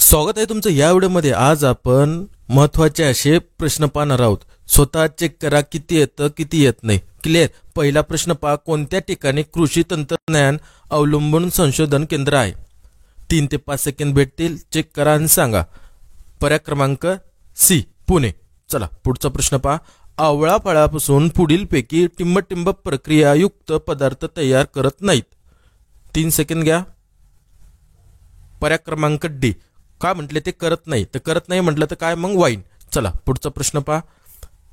स्वागत आहे तुमचं या व्हिडिओमध्ये। आज आपण महत्त्वाचे असे प्रश्न पाहणार आहोत। स्वतः चेक करा किती येतं किती येत नाही। क्लियर। पहिला प्रश्न पहा, कोणत्या ठिकाणी कृषी तंत्रज्ञान अवलंबून संशोधन केंद्र आहे? 3 ते 5 सेकंद भेटतील, चेक करा आणि सांगा। पर्याय क्रमांक सी पुणे। चला पुढचा प्रश्न पहा, आवळा फळापासून पुढीलपैकी टिंब प्रक्रियायुक्त पदार्थ तयार करत नाहीत। 3 सेकंद घ्या। पर्याय क्रमांक डी, का म्हटले ते करत नाही, तर करत नाही म्हटलं तर काय मग वाईन। चला पुढचा प्रश्न पहा,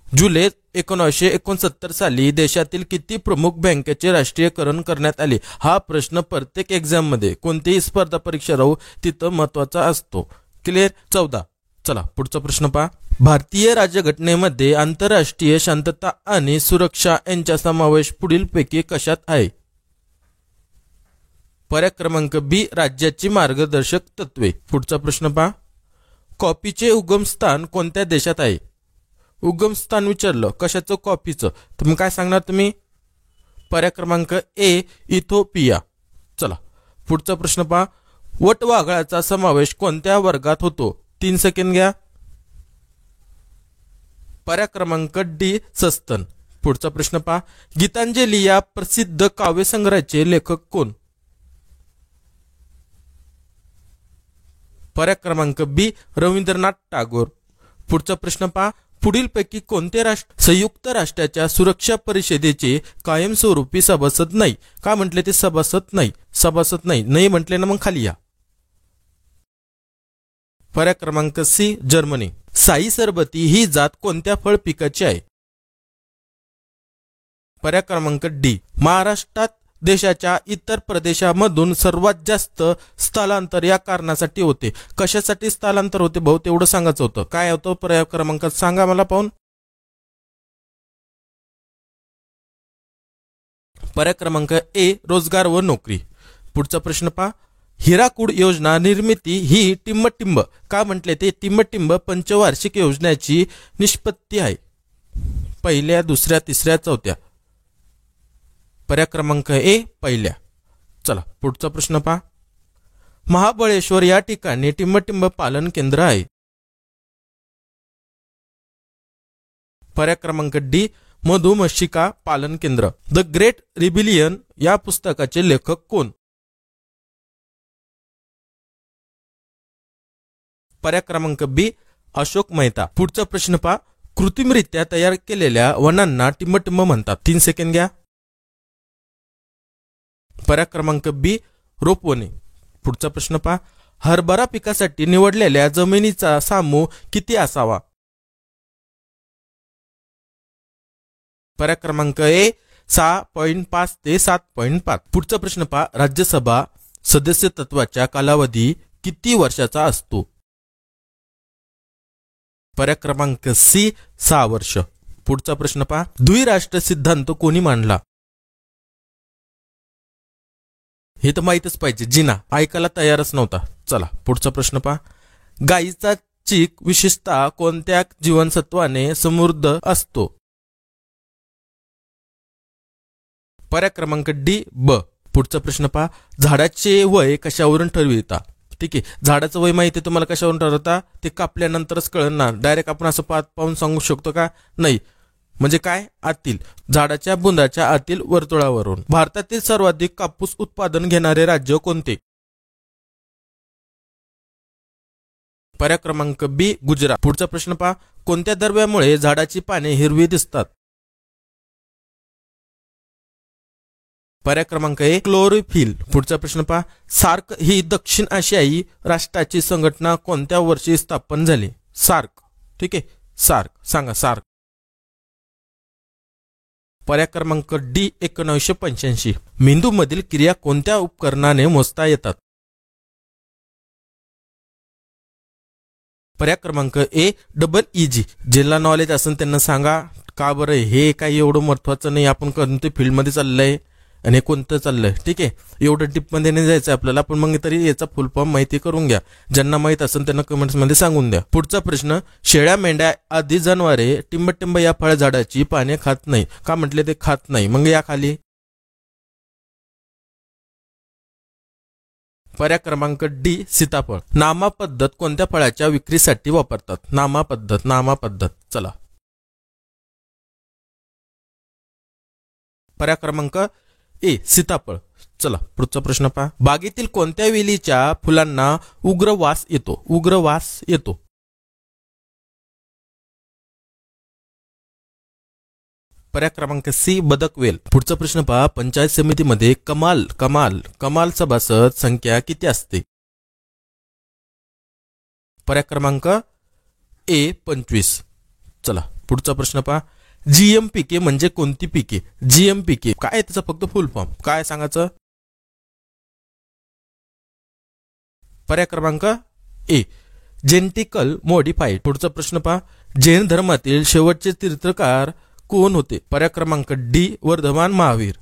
जुलै 1969 साली देशातील किती प्रमुख बँकेचे राष्ट्रीयकरण करण्यात आले? हा प्रश्न प्रत्येक एक्झाम मध्ये कोणतीही स्पर्धा परीक्षा राहू तिथं महत्वाचा असतो। क्लियर। 14। चला पुढचा प्रश्न पहा, भारतीय राज्यघटनेमध्ये आंतरराष्ट्रीय शांतता आणि सुरक्षा यांचा समावेश पुढीलपैकी कशात आहे? पर्याय क्रमांक बी, राज्याची मार्गदर्शक तत्वे। पुढचा प्रश्न पहा, कॉफीचे उगमस्थान कोणत्या देशात आहे? उगमस्थान विचारलं कशाचं? कॉफीचं। तुम्ही काय सांगणार तुम्ही? पर्याय क्रमांक ए, इथिओपिया। चला पुढचा प्रश्न पहा, वटवाघळाचा समावेश कोणत्या वर्गात होतो? 3 सेकंद घ्या। पर्याय क्रमांक डी, सस्तन। पुढचा प्रश्न पहा, गीतांजली या प्रसिद्ध काव्यसंग्रहाचे लेखक कोण? पर्याय क्रमांक बी, रवींद्रनाथ टागोर। पुढचा प्रश्न पहा, पुढीलपैकी कोणते राष्ट्र संयुक्त राष्ट्राच्या सुरक्षा परिषदेचे कायमस्वरूपी सभासद नाही? का म्हटले ते सभासद नाही नाही म्हटले ना मग खाली या। पर्याय क्रमांक सी, जर्मनी। साई सरबती ही जात कोणत्या फळ पिकाची आहे? पर्याय क्रमांक डी, महाराष्ट्रात देशाच्या इतर प्रदेशामधून सर्वात जास्त स्थलांतर या कारणासाठी होते। कशासाठी स्थलांतर होते भाऊ तेवढं सांगायचं होतं। काय होतं पर्याय क्रमांक सांगा मला पाहून। पर्याय क्रमांक ए, रोजगार व नोकरी। पुढचा प्रश्न पहा, हिराकूड योजना निर्मिती ही टिंब का म्हटले ते टिंब पंचवार्षिक योजनेची निष्पत्ती आहे। पहिल्या, दुसऱ्या, तिसऱ्या, चौथ्या। पर्याय क्रमांक ए, पहिल्या। चला पुढचा प्रश्न पहा, महाबळेश्वर या ठिकाणी टिंब पालन केंद्र आहे। पर्याय क्रमांक डी, मधुमक्षिका पालन केंद्र। द ग्रेट रिबिलियन या पुस्तकाचे लेखक कोण? पर्याय क्रमांक बी, अशोक मेहता। पुढचा प्रश्न पहा, कृत्रिमरित्या तयार केलेल्या वनांना टिंब म्हणतात। 3 सेकंद घ्या। पर्याय क्रमांक बी, रोपवने। पुढचा प्रश्न पहा, हरभरा पिकासाठी निवडलेल्या जमिनीचा सामू किती असावा? पर्याय क्रमांक ए, 6.5 ते 7.5। पुढचा प्रश्न पहा, राज्यसभा सदस्यत्वाचा कालावधी किती वर्षाचा असतो? पर्याय क्रमांक सी, 6 वर्ष। पुढचा प्रश्न पहा, द्विराष्ट्र सिद्धांत कोणी मांडला? हे तर माहितच पाहिजे, जिना ऐकायला तयारच नव्हता। चला पुढचा प्रश्न पहा, गायीचा चीक विशेषतः कोणत्या जीवनसत्वाने समृद्ध असतो? पर्याय क्रमांक डी, ब। पुढचा प्रश्न पहा, झाडाचे वय कशावरून ठरविता? ठीक आहे, झाडाचं वय माहिती तुम्हाला कशावरून ठरवता? ते कापल्यानंतरच कळणार। डायरेक्ट आपण असं पाहून सांगू शकतो का? नाही। म्हणजे काय? आतील झाडाच्या बुंदाच्या आतील वर्तुळावरून। भारतातील सर्वाधिक कापूस उत्पादन घेणारे राज्य कोणते? पर्याय क्रमांक बी, गुजरात। पुढचा प्रश्न पहा, कोणत्या द्रव्यामुळे झाडाची पाने हिरवी दिसतात? पर्याय क्रमांक ए, क्लोरोफिल। पुढचा प्रश्न पहा, सार्क ही दक्षिण आशियाई राष्ट्राची संघटना कोणत्या वर्षी स्थापन झाली? सार्क। ठीक आहे, सार्क सांगा। सार्क। पर्याय क्रमांक डी, 1985। मेंदूमधील क्रिया कोणत्या उपकरणाने मोजता येतात? पर्याय क्रमांक ए, EEG। ज्यांना नॉलेज असेल त्यांना सांगा। का बरं हे काही एवढं महत्वाचं नाही, आपण कोणत्या फील्डमध्ये चाललंय आणि कोणतं चाललंय। ठीक आहे, एवढं टिपमध्ये नाही जायचं आपल्याला, पण मग तरी याचा फुल फॉर्म माहिती करून घ्या। ज्यांना माहित असेल त्यांना कमेंट्स मध्ये सांगून द्या। पुढचा प्रश्न, शेळ्या, मेंढ्या आदी जनावरे टिंब या फळझाडाची पाने खात नाही। का म्हटले ते खात नाही? मग या खाली पर्याय क्रमांक डी सीताफळ. नामा पद्धत कोणत्या फळाच्या विक्रीसाठी वापरतात? नामा पद्धत. चला. पर्याय क्रमांक ए सीताफळ. चला पुढचा प्रश्न पहा. बागेतील कोणत्या वेलीच्या फुलांना उग्र वास येतो? पर्याय क्रमांक सी बदकवेल. पुढचा प्रश्न पहा. पंचायत समितीमध्ये कमाल सभासद संख्या किती असते? पर्याय क्रमांक ए 25. चला पुढचा प्रश्न पहा. जीएम पिके म्हणजे कोणती पिके? जीएम पिके काय त्याचा फक्त फुल फॉर्म काय सांगायचं? पर्याय क्रमांक ए जेनेटिकल मॉडिफाईड. पुढचा प्रश्न पहा. जैन धर्मातील शेवटचे तीर्थकार कोण होते? पर्याय क्रमांक डी वर्धमान महावीर.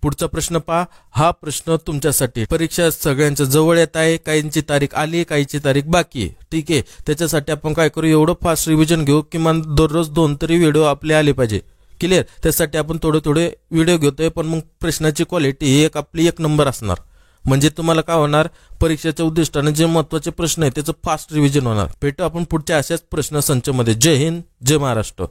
पुढचा प्रश्न पहा. हा प्रश्न तुमच्यासाठी. परीक्षा सगळ्यांच्या जवळ येत आहे. काहींची तारीख आली, काहींची तारीख बाकी आहे. ठीक आहे. त्याच्यासाठी आपण काय करू, एवढं फास्ट रिव्हिजन घेऊ, किमान दररोज 2 तरी व्हिडिओ आपले आले पाहिजे. क्लिअर. त्यासाठी आपण थोडे व्हिडिओ घेतोय, पण मग प्रश्नाची क्वालिटी आपली 1 नंबर असणार. म्हणजे तुम्हाला काय होणार, परीक्षेच्या उद्दिष्टाने जे महत्वाचे प्रश्न आहेत त्याचं फास्ट रिव्हिजन होणार. भेटू आपण पुढच्या अशाच प्रश्न संचमध्ये. जय हिंद, जय महाराष्ट्र.